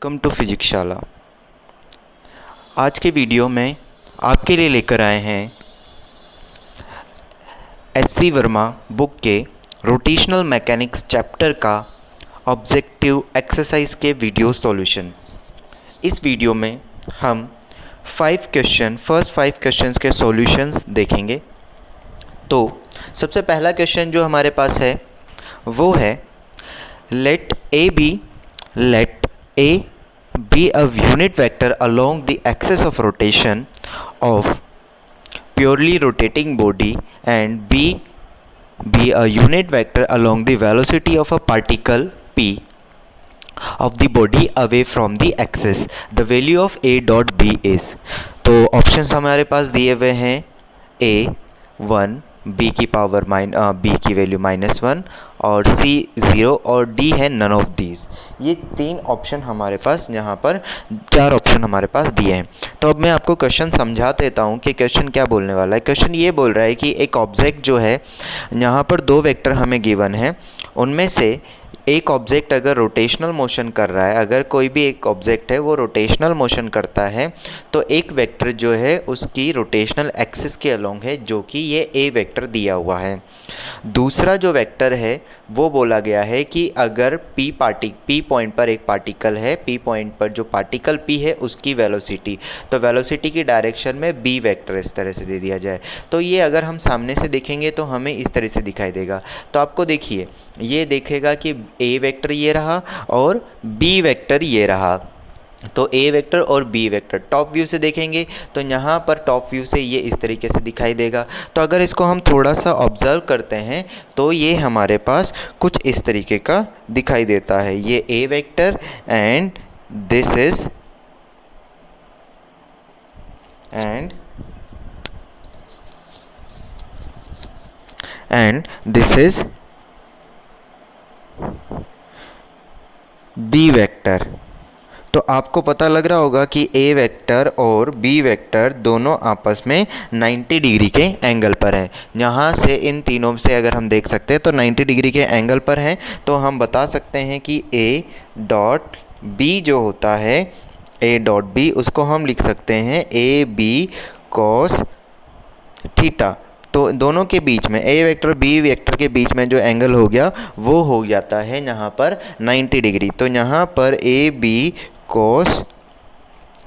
Welcome to physics शाला। आज के वीडियो में आपके लिए लेकर आए हैं एस.सी. वर्मा बुक के रोटेशनल मैकेनिक्स चैप्टर का ऑब्जेक्टिव एक्सरसाइज के वीडियो सॉल्यूशन। इस वीडियो में हम फर्स्ट 5 क्वेश्चंस के सॉल्यूशंस देखेंगे। तो सबसे पहला क्वेश्चन जो हमारे पास है वो है late A be a unit vector along the axis of rotation of purely rotating body and B be a unit vector along the velocity of a particle p of the body away from the axis. The value of A dot B is। तो options हमारे पास दिए हुए हैं A 1, B की power B की value -1 और C 0 और D है नन ऑफ दीज। ये 3 ऑप्शन हमारे पास, यहाँ पर 4 ऑप्शन हमारे पास दिए हैं। तो अब मैं आपको क्वेश्चन समझा देता हूँ कि क्वेश्चन क्या बोलने वाला है। क्वेश्चन ये बोल रहा है कि एक ऑब्जेक्ट जो है, यहाँ पर 2 वेक्टर हमें गिवन है, उनमें से एक ऑब्जेक्ट अगर रोटेशनल मोशन कर रहा है, अगर कोई भी एक ऑब्जेक्ट है वो रोटेशनल मोशन करता है, तो एक वेक्टर जो है उसकी रोटेशनल एक्सिस के अलोंग है, जो कि ये ए वेक्टर दिया हुआ है। दूसरा जो वेक्टर है वो बोला गया है कि अगर पी पॉइंट पर एक पार्टिकल है, पी पॉइंट पर जो पार्टिकल पी है उसकी वेलोसिटी, तो वेलोसिटी की डायरेक्शन में बी वेक्टर इस तरह से दे दिया जाए। तो ये अगर हम सामने से देखेंगे तो हमें इस तरह से दिखाई देगा। तो आपको देखिए, ये देखेगा कि ए वेक्टर ये रहा और बी वेक्टर ये रहा। तो ए वेक्टर और बी वेक्टर टॉप व्यू से देखेंगे तो यहाँ पर टॉप व्यू से ये इस तरीके से दिखाई देगा। तो अगर इसको हम थोड़ा सा ऑब्जर्व करते हैं तो ये हमारे पास कुछ इस तरीके का दिखाई देता है। ये A vector and this is B vector. तो आपको पता लग रहा होगा कि ए वेक्टर और बी वेक्टर दोनों आपस में 90 डिग्री के एंगल पर हैं। यहाँ से इन तीनों से अगर हम देख सकते हैं तो 90 डिग्री के एंगल पर हैं। तो हम बता सकते हैं कि ए डॉट बी जो होता है, ए डॉट बी, उसको हम लिख सकते हैं ए बी कॉस थीटा। तो दोनों के बीच में, ए वेक्टर बी वेक्टर के बीच में जो एंगल हो गया वो हो जाता है यहाँ पर 90 डिग्री। तो यहाँ पर ए बी कोस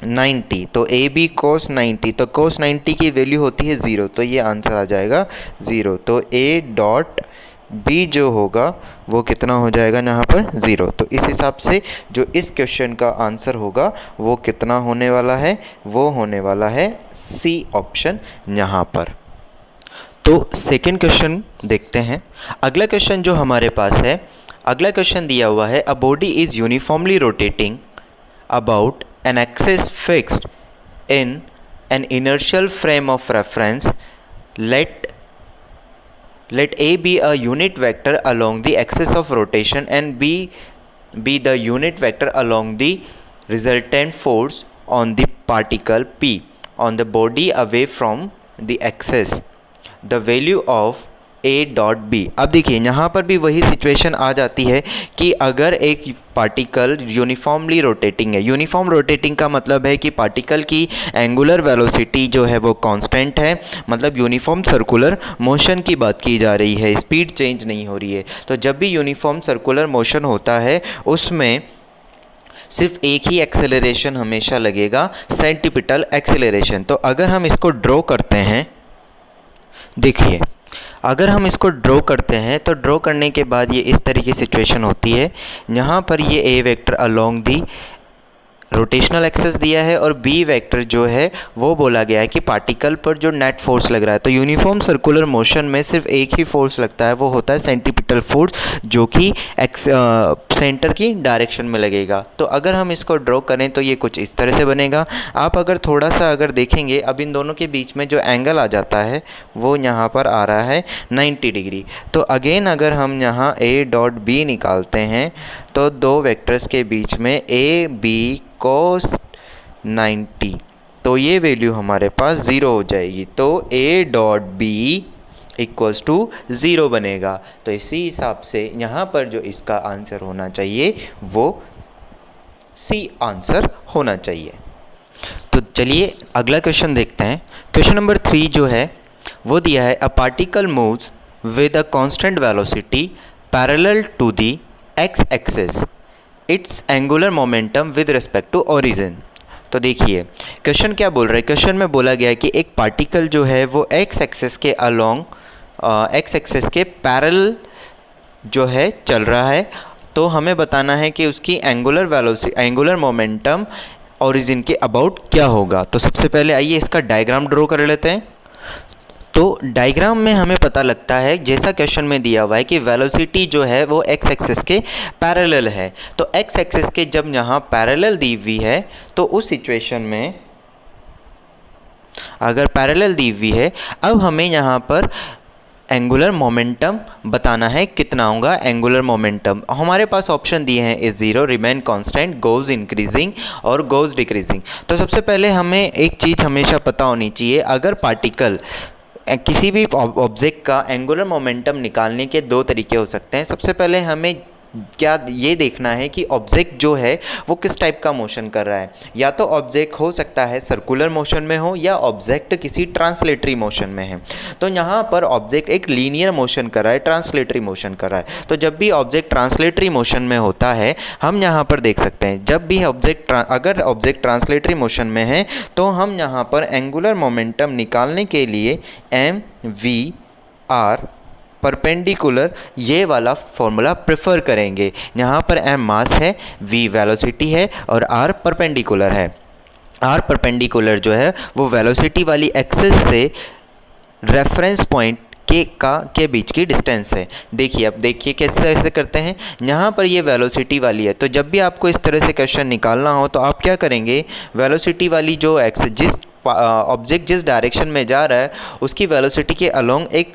90, तो ए बी कोस 90, तो कोस 90 की वैल्यू होती है 0, तो ये आंसर आ जाएगा 0। तो ए डॉट बी जो होगा वो कितना हो जाएगा यहाँ पर 0। तो इस हिसाब से जो इस क्वेश्चन का आंसर होगा वो कितना होने वाला है, वो होने वाला है सी ऑप्शन यहाँ पर। तो सेकेंड क्वेश्चन देखते हैं। अगला क्वेश्चन जो हमारे पास है, अगला क्वेश्चन दिया हुआ है, a body is uniformly rotating about an axis fixed in an inertial frame of reference. Let A be a unit vector along the axis of rotation and B be the unit vector along the resultant force on the particle P on the body away from the axis. The value of A dot B. अब देखिए, यहाँ पर भी वही situation आ जाती है कि अगर एक पार्टिकल यूनिफॉर्मली रोटेटिंग है, यूनिफॉर्म रोटेटिंग का मतलब है कि पार्टिकल की एंगुलर वेलोसिटी जो है वो कांस्टेंट है, मतलब यूनिफॉर्म सर्कुलर मोशन की बात की जा रही है, स्पीड चेंज नहीं हो रही है। तो जब भी यूनिफॉर्म सर्कुलर मोशन होता है उसमें सिर्फ एक ही एक्सेलरेशन हमेशा लगेगा, सेंटीपिटल एक्सेलरेशन। तो अगर हम इसको ड्रॉ करते हैं, देखिए अगर हम इसको ड्रॉ करते हैं तो ड्रॉ करने के बाद ये इस तरीके की सिचुएशन होती है। यहाँ पर ये A vector along the rotational axis दिया है और बी वेक्टर जो है वो बोला गया है कि पार्टिकल पर जो नेट फोर्स लग रहा है। तो यूनिफॉर्म सर्कुलर मोशन में सिर्फ एक ही फोर्स लगता है, वो होता है सेंटीपिटल फोर्स, जो कि सेंटर की डायरेक्शन में लगेगा। तो अगर हम इसको ड्रॉ करें तो ये कुछ इस तरह से बनेगा। आप अगर थोड़ा सा अगर देखेंगे, अब इन दोनों के बीच में जो एंगल आ जाता है वो यहाँ पर आ रहा है 90 डिग्री। तो अगेन अगर हम यहाँ ए डॉट बी निकालते हैं तो दो वेक्टर्स के बीच में ए बी कोस 90, तो ये वैल्यू हमारे पास 0 हो जाएगी। तो A dot B equals to 0 बनेगा। तो इसी हिसाब से यहाँ पर जो इसका आंसर होना चाहिए वो सी आंसर होना चाहिए। तो चलिए अगला क्वेश्चन देखते हैं। क्वेश्चन नंबर 3 जो है वो दिया है, a particle moves with a constant velocity parallel to the X axis, it's angular momentum with respect to origin. तो देखिए क्वेश्चन क्या बोल रहा है, क्वेश्चन में बोला गया है कि एक पार्टिकल जो है वो एक्स एक्सिस के अलोंग एक्स एक्सिस के पैरेलल जो है चल रहा है। तो हमें बताना है कि उसकी एंगुलर मोमेंटम ओरिजिन के अबाउट क्या होगा। तो सबसे पहले आइए इसका डायग्राम ड्रॉ कर लेते हैं। तो डायग्राम में हमें पता लगता है, जैसा क्वेश्चन में दिया हुआ है कि वेलोसिटी जो है वो एक्स एक्सिस के पैरेलल है। तो एक्स एक्सिस के जब यहाँ पैरेलल दी हुई है तो उस सिचुएशन में अगर पैरेलल दी हुई है, अब हमें यहाँ पर एंगुलर मोमेंटम बताना है कितना होगा एंगुलर मोमेंटम। हमारे पास ऑप्शन दिए हैं is zero, remain constant, goes increasing और गोज डिक्रीजिंग। तो सबसे पहले हमें एक चीज़ हमेशा पता होनी चाहिए, अगर पार्टिकल किसी भी ऑब्जेक्ट का एंगुलर मोमेंटम निकालने के दो तरीके हो सकते हैं। सबसे पहले हमें क्या ये देखना है कि ऑब्जेक्ट जो है वो किस टाइप का मोशन कर रहा है। या तो ऑब्जेक्ट हो सकता है सर्कुलर मोशन में हो या ऑब्जेक्ट किसी ट्रांसलेटरी मोशन में है। तो यहाँ पर ऑब्जेक्ट एक लीनियर मोशन कर रहा है, ट्रांसलेटरी मोशन कर रहा है। तो जब भी ऑब्जेक्ट ट्रांसलेटरी मोशन में होता है, हम यहाँ पर देख सकते हैं जब भी अगर ऑब्जेक्ट ट्रांसलेटरी मोशन में है तो हम यहाँ पर एंगुलर मोमेंटम निकालने के लिए एम वी आर परपेंडिकुलर ये वाला फॉर्मूला प्रेफर करेंगे। यहाँ पर m मास है, v वेलोसिटी है और r परपेंडिकुलर है। r परपेंडिकुलर जो है वो वेलोसिटी वाली एक्सिस से रेफरेंस पॉइंट के बीच की डिस्टेंस है। देखिए अब देखिए कैसे करते हैं। यहाँ पर ये वेलोसिटी वाली है, तो जब भी आपको इस तरह से क्वेश्चन निकालना हो तो आप क्या करेंगे, वेलोसिटी वाली जो जिस ऑब्जेक्ट जिस डायरेक्शन में जा रहा है उसकी वेलोसिटी के अलोंग एक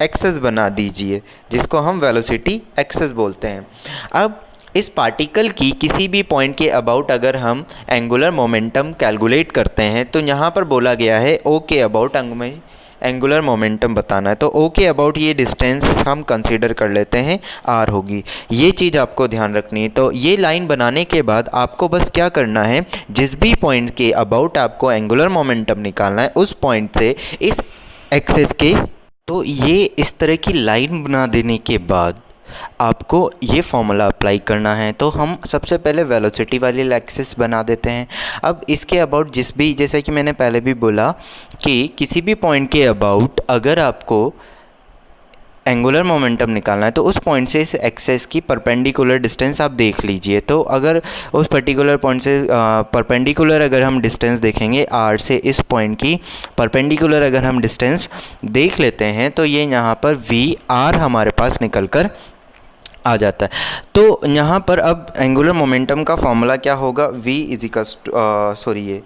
एक्सेस बना दीजिए, जिसको हम वेलोसिटी एक्सेस बोलते हैं। अब इस पार्टिकल की किसी भी पॉइंट के अबाउट अगर हम एंगुलर मोमेंटम कैलकुलेट करते हैं तो यहाँ पर बोला गया है ओ के अबाउट हमें एंगुलर मोमेंटम बताना है। तो ओ के अबाउट ये डिस्टेंस हम कंसीडर कर लेते हैं आर होगी। ये चीज़ आपको ध्यान रखनी है। तो ये लाइन बनाने के बाद आपको बस क्या करना है, जिस भी पॉइंट के अबाउट आपको एंगुलर मोमेंटम निकालना है उस पॉइंट से इस एक्सेस के, तो ये इस तरह की लाइन बना देने के बाद आपको ये फॉर्मूला अप्लाई करना है। तो हम सबसे पहले वेलोसिटी वाली एक्सिस बना देते हैं। अब इसके अबाउट जैसे कि मैंने पहले भी बोला कि किसी भी पॉइंट के अबाउट अगर आपको एंगुलर मोमेंटम निकालना है तो उस पॉइंट से इस एक्सेस की परपेंडिकुलर डिस्टेंस आप देख लीजिए। तो अगर उस पर्टिकुलर पॉइंट से परपेंडिकुलर अगर हम डिस्टेंस देखेंगे आर से, इस पॉइंट की परपेंडिकुलर अगर हम डिस्टेंस देख लेते हैं तो ये यहाँ पर वी आर हमारे पास निकल कर आ जाता है। तो यहाँ पर अब एंगुलर मोमेंटम का फॉर्मूला क्या होगा, v इजिकल्स ये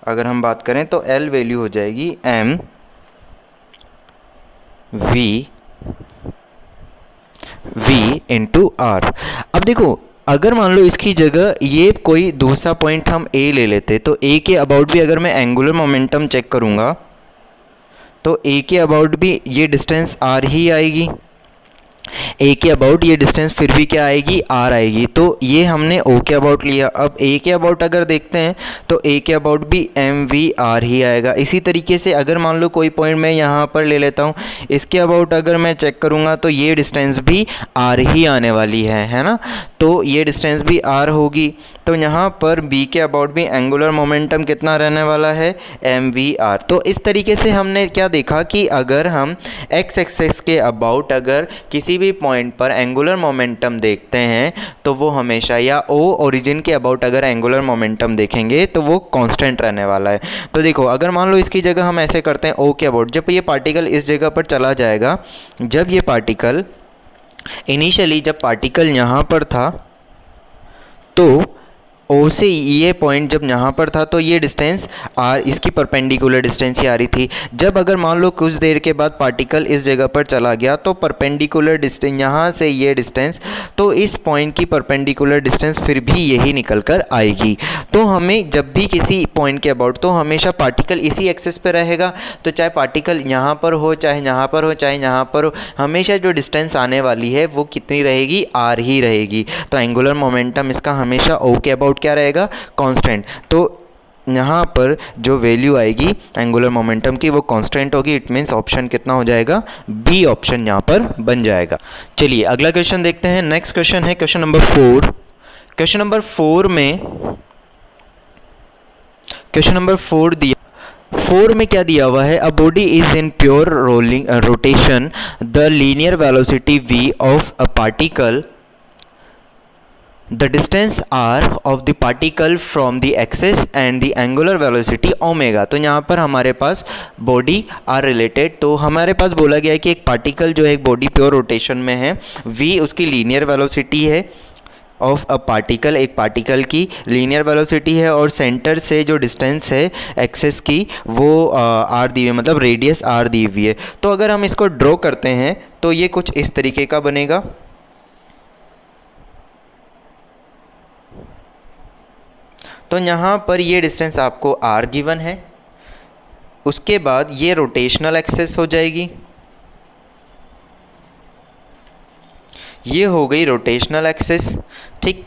अगर हम बात करें तो L वैल्यू हो जाएगी m v इंटू आर। अब देखो अगर मान लो इसकी जगह ये कोई दूसरा पॉइंट हम a ले लेते तो a के अबाउट भी अगर मैं एंगुलर मोमेंटम चेक करूँगा तो a के अबाउट भी ये डिस्टेंस r ही आएगी। a के अबाउट ये डिस्टेंस फिर भी क्या आएगी, r आएगी। तो ये हमने o के अबाउट लिया। अब a के अबाउट अगर देखते हैं तो a के अबाउट भी m v r ही आएगा। इसी तरीके से अगर मान लो कोई पॉइंट मैं यहाँ पर ले लेता हूँ, इसके अबाउट अगर मैं चेक करूँगा तो ये डिस्टेंस भी r ही आने वाली है ना। तो ये डिस्टेंस भी r होगी। तो यहाँ पर b के अबाउट भी एंगुलर मोमेंटम कितना रहने वाला है, m v r। तो इस तरीके से हमने क्या देखा कि अगर हम x एक्सिस के अबाउट अगर किसी भी पॉइंट पर एंगुलर मोमेंटम देखते हैं तो वो हमेशा, या o ओरिजिन के अबाउट अगर एंगुलर मोमेंटम देखेंगे तो वो कांस्टेंट रहने वाला है। तो देखो अगर मान लो इसकी जगह हम ऐसे करते हैं o के अबाउट, जब ये पार्टिकल इस जगह पर चला जाएगा, जब ये पार्टिकल इनिशियली जब पार्टिकल यहाँ पर था तो ओ से ये पॉइंट जब यहाँ पर था तो ये डिस्टेंस आर, इसकी परपेंडिकुलर डिस्टेंस ही आ रही थी। जब अगर मान लो कुछ देर के बाद पार्टिकल इस जगह पर चला गया तो परपेंडिकुलर डिस्टेंस यहाँ से ये डिस्टेंस, तो इस पॉइंट की परपेंडिकुलर डिस्टेंस फिर भी यही निकल कर आएगी। तो हमें जब भी किसी पॉइंट के अबाउट, तो हमेशा पार्टिकल इसी एक्सिस पे रहेगा, तो चाहे पार्टिकल यहाँ पर हो, चाहे यहाँ पर हो, चाहे यहाँ पर हो, हमेशा जो डिस्टेंस आने वाली है वो कितनी रहेगी, आर ही रहेगी। तो एंगुलर मोमेंटम इसका हमेशा ओ के अबाउट क्या रहेगा, कांस्टेंट। तो यहाँ पर जो वैल्यू आएगी एंगुलर मोमेंटम की वो कांस्टेंट होगी। इट मीन्स ऑप्शन कितना हो जाएगा, बी ऑप्शन यहाँ पर बन जाएगा। चलिए अगला क्वेश्चन देखते हैं। नेक्स्ट क्वेश्चन है क्वेश्चन नंबर 4। क्वेश्चन नंबर 4 में क्या दिया हुआ है, a body is in pure rotation, the linear velocity v of a particle, the distance r of the particle from the axis and the angular velocity omega। तो यहाँ पर हमारे पास body are related, तो हमारे पास बोला गया है कि एक पार्टिकल जो है एक बॉडी प्योर रोटेशन में है, v उसकी लीनियर वेलोसिटी है ऑफ अ पार्टिकल, एक पार्टिकल की लीनियर वेलोसिटी है, और सेंटर से जो डिस्टेंस है एक्सेस की वो आर दी हुई है, मतलब रेडियस आर दी हुई है। तो अगर हम इसको ड्रॉ करते हैं तो ये कुछ इस तरीके का बनेगा। तो यहाँ पर ये डिस्टेंस आपको r गिवन है, उसके बाद ये रोटेशनल एक्सेस हो जाएगी, ये हो गई रोटेशनल एक्सेस, ठीक।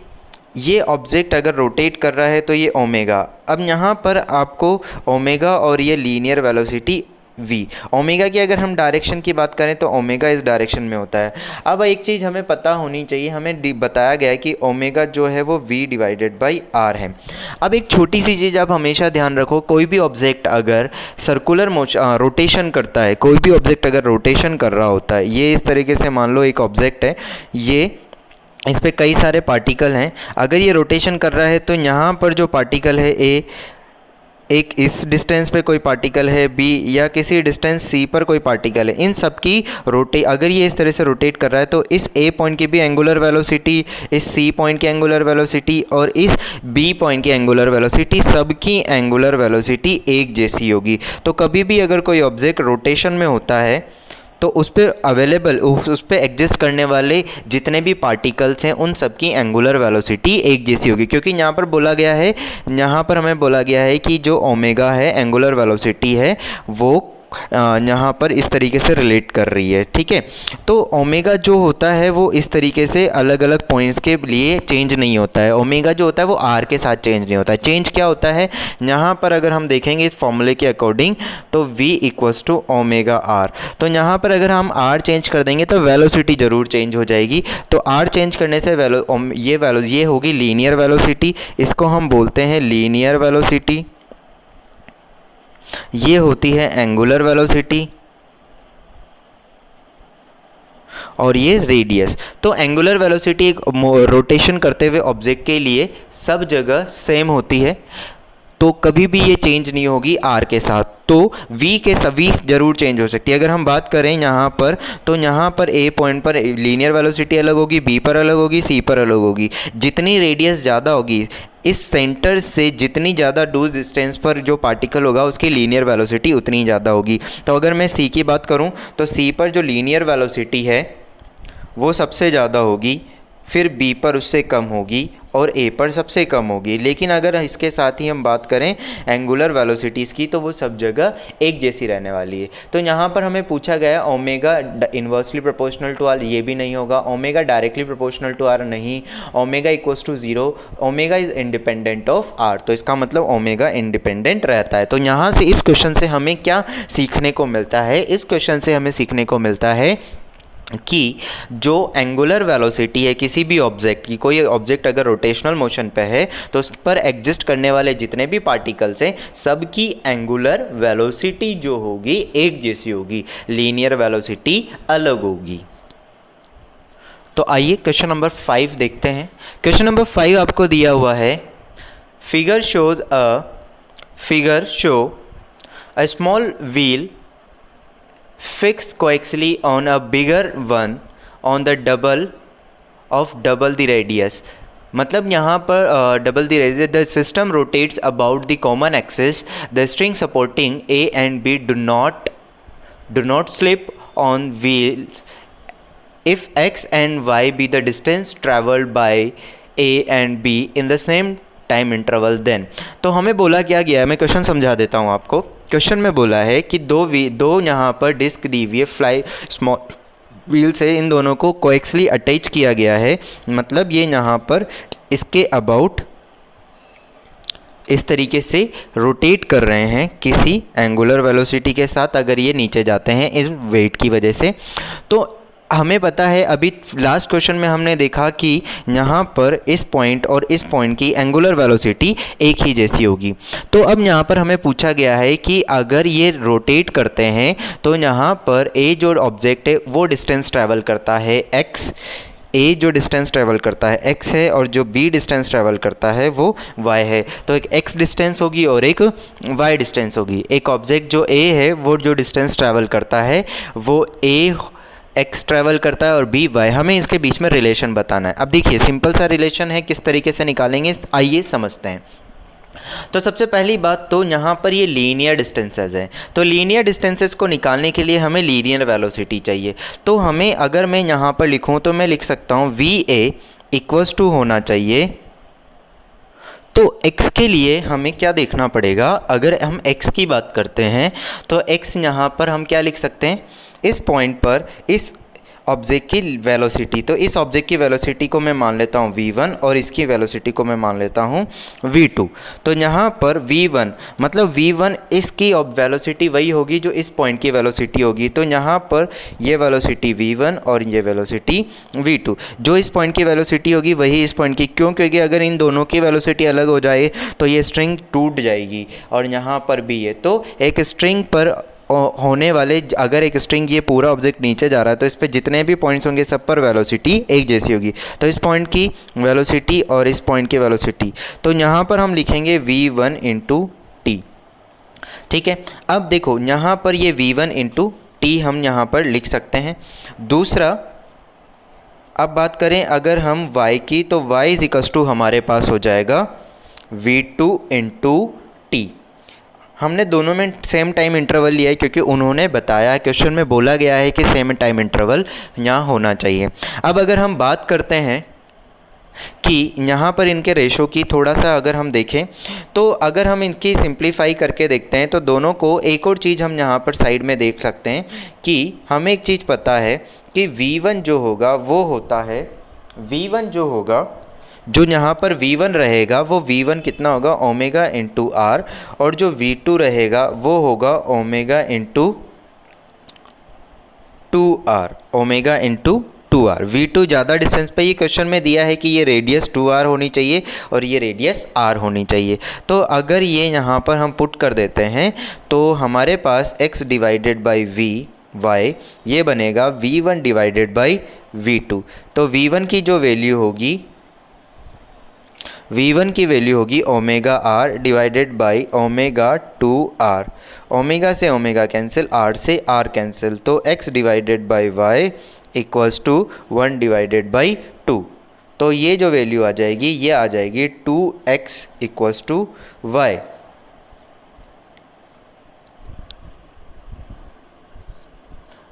ये ऑब्जेक्ट अगर रोटेट कर रहा है तो ये ओमेगा। अब यहाँ पर आपको ओमेगा और ये लीनियर वेलोसिटी v, ओमेगा की अगर हम डायरेक्शन की बात करें तो ओमेगा इस डायरेक्शन में होता है। अब एक चीज़ हमें पता होनी चाहिए, हमें बताया गया है कि ओमेगा जो है वो v डिवाइडेड बाई r है। अब एक छोटी सी चीज़ आप हमेशा ध्यान रखो, कोई भी ऑब्जेक्ट अगर सर्कुलर रोटेशन करता है, कोई भी ऑब्जेक्ट अगर रोटेशन कर रहा होता है, ये इस तरीके से मान लो एक ऑब्जेक्ट है, ये इस पे कई सारे पार्टिकल हैं, अगर ये रोटेशन कर रहा है तो यहाँ पर जो पार्टिकल है ए, एक इस डिस्टेंस पे कोई पार्टिकल है बी, या किसी डिस्टेंस सी पर कोई पार्टिकल है, इन सब की अगर ये इस तरह से रोटेट कर रहा है तो इस ए पॉइंट की भी एंगुलर वेलोसिटी, इस सी पॉइंट की एंगुलर वेलोसिटी और इस बी पॉइंट की एंगुलर वेलोसिटी, सबकी एंगुलर वेलोसिटी एक जैसी होगी। तो कभी भी अगर कोई ऑब्जेक्ट रोटेशन में होता है तो उस पर अवेलेबल, उस पर एग्जिस्ट करने वाले जितने भी पार्टिकल्स हैं उन सब की एंगुलर वेलोसिटी एक जैसी होगी, क्योंकि यहाँ पर बोला गया है, यहाँ पर हमें बोला गया है कि जो ओमेगा है एंगुलर वेलोसिटी है वो यहाँ पर इस तरीके से रिलेट कर रही है, ठीक है। तो ओमेगा जो होता है वो इस तरीके से अलग अलग पॉइंट्स के लिए चेंज नहीं होता है, ओमेगा जो होता है वो आर के साथ चेंज नहीं होता है। चेंज क्या होता है, यहाँ पर अगर हम देखेंगे इस फॉर्मूले के अकॉर्डिंग तो v equals to omega R, तो यहाँ पर अगर हम r चेंज कर देंगे तो वेलोसिटी ज़रूर चेंज हो जाएगी। तो r चेंज करने से ये होगी लीनियर वेलोसिटी, इसको हम बोलते हैं लीनियर वेलोसिटी, ये होती है एंगुलर वेलोसिटी और ये रेडियस। तो एंगुलर वेलोसिटी एक रोटेशन करते हुए ऑब्जेक्ट के लिए सब जगह सेम होती है, तो कभी भी ये चेंज नहीं होगी r के साथ। तो v के सभी जरूर चेंज हो सकती है। अगर हम बात करें यहाँ पर, तो यहाँ पर a पॉइंट पर लीनियर वेलोसिटी अलग होगी, b पर अलग होगी, c पर अलग होगी। जितनी रेडियस ज़्यादा होगी, इस सेंटर से जितनी ज़्यादा दूर डिस्टेंस पर जो पार्टिकल होगा उसकी लीनियर वेलोसिटी उतनी ही ज़्यादा होगी। तो अगर मैं c की बात करूँ तो c पर जो लीनियर वेलोसिटी है वो सबसे ज़्यादा होगी, फिर b पर उससे कम होगी और a पर सबसे कम होगी। लेकिन अगर इसके साथ ही हम बात करें एंगुलर वेलोसिटीज़ की तो वो सब जगह एक जैसी रहने वाली है। तो यहाँ पर हमें पूछा गया omega inversely proportional to R, ये भी नहीं होगा। Omega directly proportional to R नहीं। Omega equals to 0, omega is independent of R, तो इसका मतलब ओमेगा इंडिपेंडेंट रहता है। तो यहाँ से इस क्वेश्चन से हमें क्या सीखने को मिलता है, इस क्वेश्चन से हमें सीखने को मिलता है कि जो एंगुलर वेलोसिटी है किसी भी ऑब्जेक्ट की, कोई ऑब्जेक्ट अगर रोटेशनल मोशन पे है तो उस पर एग्जिस्ट करने वाले जितने भी पार्टिकल्स हैं सबकी एंगुलर वेलोसिटी जो होगी एक जैसी होगी, लीनियर वेलोसिटी अलग होगी। तो आइए क्वेश्चन नंबर 5 देखते हैं। क्वेश्चन नंबर 5 आपको दिया हुआ है, figure show a small wheel fixed coaxially on a bigger one on the double the radius मतलब यहाँ पर double the system rotates about the common axis, the string supporting A and B do not slip on wheels if x and y be the distance traveled by a and b in the same time interval then. तो हमें बोला क्या गया है, मैं question समझा देता हूँ आपको। क्वेश्चन में बोला है कि दो यहाँ पर डिस्क दी हुई है फ्लाई स्मॉल व्हील से, इन दोनों को कोएक्सली अटैच किया गया है। मतलब ये यहाँ पर इसके अबाउट इस तरीके से रोटेट कर रहे हैं किसी एंगुलर वेलोसिटी के साथ, अगर ये नीचे जाते हैं इस वेट की वजह से। तो हमें पता है, अभी लास्ट क्वेश्चन में हमने देखा कि यहाँ पर इस पॉइंट और इस पॉइंट की एंगुलर वेलोसिटी एक ही जैसी होगी। तो अब यहाँ पर हमें पूछा गया है कि अगर ये रोटेट करते हैं तो यहाँ पर ए जो ऑब्जेक्ट है वो डिस्टेंस ट्रैवल करता है x, ए जो डिस्टेंस ट्रैवल करता है x है, और जो b डिस्टेंस ट्रैवल करता है वो y है। तो एक x डिस्टेंस होगी और एक y डिस्टेंस होगी। एक ऑब्जेक्ट जो a है वो जो डिस्टेंस ट्रैवल करता है वो a x ट्रैवल करता है और b y। हमें इसके बीच में रिलेशन बताना है। अब देखिए सिंपल सा रिलेशन है, किस तरीके से निकालेंगे आइए समझते हैं। तो सबसे पहली बात तो यहाँ पर ये लीनियर डिस्टेंसेस हैं, तो लीनियर डिस्टेंसेस को निकालने के लिए हमें लीनियर वेलोसिटी चाहिए। तो हमें अगर मैं यहाँ पर लिखूँ तो मैं लिख सकता हूँ va इक्वल्स टू होना चाहिए। तो x के लिए हमें क्या देखना पड़ेगा, अगर हम x की बात करते हैं तो x यहाँ पर हम क्या लिख सकते हैं, इस पॉइंट पर इस ऑब्जेक्ट की वेलोसिटी, तो इस ऑब्जेक्ट की वेलोसिटी को मैं मान लेता हूँ v1 और इसकी वेलोसिटी को मैं मान लेता हूँ v2। तो यहाँ पर v1 मतलब v1 इसकी वेलोसिटी वही होगी जो इस पॉइंट की वेलोसिटी होगी। तो यहाँ पर ये वेलोसिटी v1 और ये वेलोसिटी v2, जो इस पॉइंट की वेलोसिटी होगी वही इस पॉइंट की। क्यों? क्योंकि अगर इन दोनों की वेलोसिटी अलग हो जाए तो ये स्ट्रिंग टूट जाएगी, और यहाँ पर भी है। तो एक स्ट्रिंग पर होने वाले, अगर एक स्ट्रिंग ये पूरा ऑब्जेक्ट नीचे जा रहा है तो इस पे जितने भी पॉइंट्स होंगे सब पर वेलोसिटी एक जैसी होगी। तो इस पॉइंट की वेलोसिटी और इस पॉइंट की वेलोसिटी, तो यहाँ पर हम लिखेंगे v1 इंटू टी। ठीक है, अब देखो यहाँ पर ये v1 इंटू टी हम यहाँ पर लिख सकते हैं। दूसरा, अब बात करें अगर हम y की, तो y इज इक्वल्स टू हमारे पास हो जाएगा v2 इंटू टी। हमने दोनों में सेम टाइम इंटरवल लिया है क्योंकि उन्होंने बताया, क्वेश्चन में बोला गया है कि सेम टाइम इंटरवल यहाँ होना चाहिए। अब अगर हम बात करते हैं कि यहाँ पर इनके रेशो की, थोड़ा सा अगर हम देखें तो अगर हम इनकी सिंप्लीफाई करके देखते हैं तो दोनों को, एक और चीज़ हम यहाँ पर साइड में देख सकते हैं कि हमें एक चीज़ पता है कि v1 जो होगा वो होता है, v1 जो होगा, जो यहाँ पर v1 रहेगा वो v1 कितना होगा ओमेगा इंटू आर, और जो v2 रहेगा वो होगा omega into 2r, omega into 2r। v2 ज़्यादा डिस्टेंस पे ये क्वेश्चन में दिया है कि ये रेडियस 2r होनी चाहिए और ये रेडियस r होनी चाहिए। तो अगर ये यहाँ पर हम पुट कर देते हैं तो हमारे पास x डिवाइडेड बाई y ये बनेगा v1 डिवाइडेड बाई v2। तो v1 की जो वैल्यू होगी, v1 की वैल्यू होगी omega r divided by omega 2r। Omega से ओमेगा कैंसिल, r से r कैंसिल, तो x divided by y equals to 1 divided by 2। तो ये जो वैल्यू आ जाएगी ये आ जाएगी 2x इक्वल्स टू y।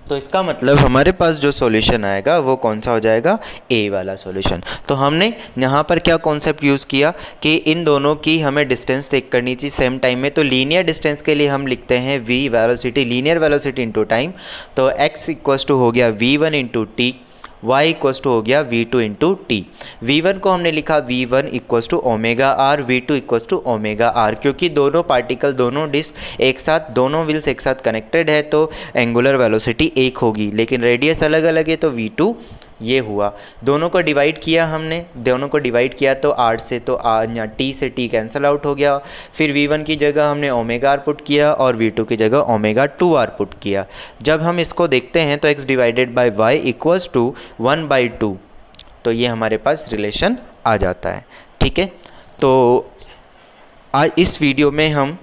तो इसका मतलब हमारे पास जो सॉल्यूशन आएगा वो कौन सा हो जाएगा, ए वाला सॉल्यूशन। तो हमने यहाँ पर क्या कॉन्सेप्ट यूज़ किया कि इन दोनों की हमें डिस्टेंस चेक करनी थी सेम टाइम में। तो लीनियर डिस्टेंस के लिए हम लिखते हैं v velocity, linear velocity into time. तो x इक्वल्स टू हो गया v1 into T, y equals to हो गया v2 इंटू टी। v1 को हमने लिखा v1 equals to omega R, v2 equals to omega R, क्योंकि दोनों पार्टिकल, दोनों डिस्क एक साथ, दोनों व्हील्स एक साथ कनेक्टेड है तो एंगुलर वेलोसिटी एक होगी, लेकिन रेडियस अलग अलग है तो v2 ये हुआ। दोनों को डिवाइड किया हमने, दोनों को डिवाइड किया तो r से, तो यहाँ t से t कैंसिल आउट हो गया। फिर v1 की जगह हमने ओमेगा r पुट किया और v2 की जगह ओमेगा 2r पुट किया। जब हम इसको देखते हैं तो x divided by y equals to 1/2, तो ये हमारे पास रिलेशन आ जाता है। ठीक है, तो आज इस वीडियो में हम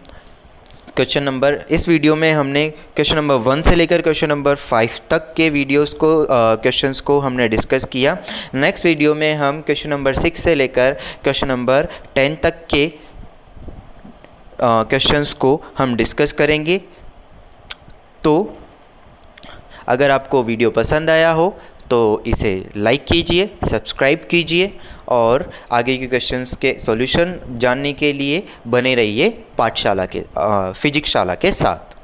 क्वेश्चन नंबर, इस वीडियो में हमने क्वेश्चन नंबर 1 से लेकर क्वेश्चन नंबर 5 तक के वीडियोस को क्वेश्चंस को हमने डिस्कस किया। नेक्स्ट वीडियो में हम क्वेश्चन नंबर 6 से लेकर क्वेश्चन नंबर 10 तक के क्वेश्चंस को हम डिस्कस करेंगे। तो अगर आपको वीडियो पसंद आया हो तो इसे लाइक कीजिए, सब्सक्राइब कीजिए और आगे के क्वेश्चंस के सॉल्यूशन जानने के लिए बने रहिए पाठशाला के फिजिक्स शाला के साथ।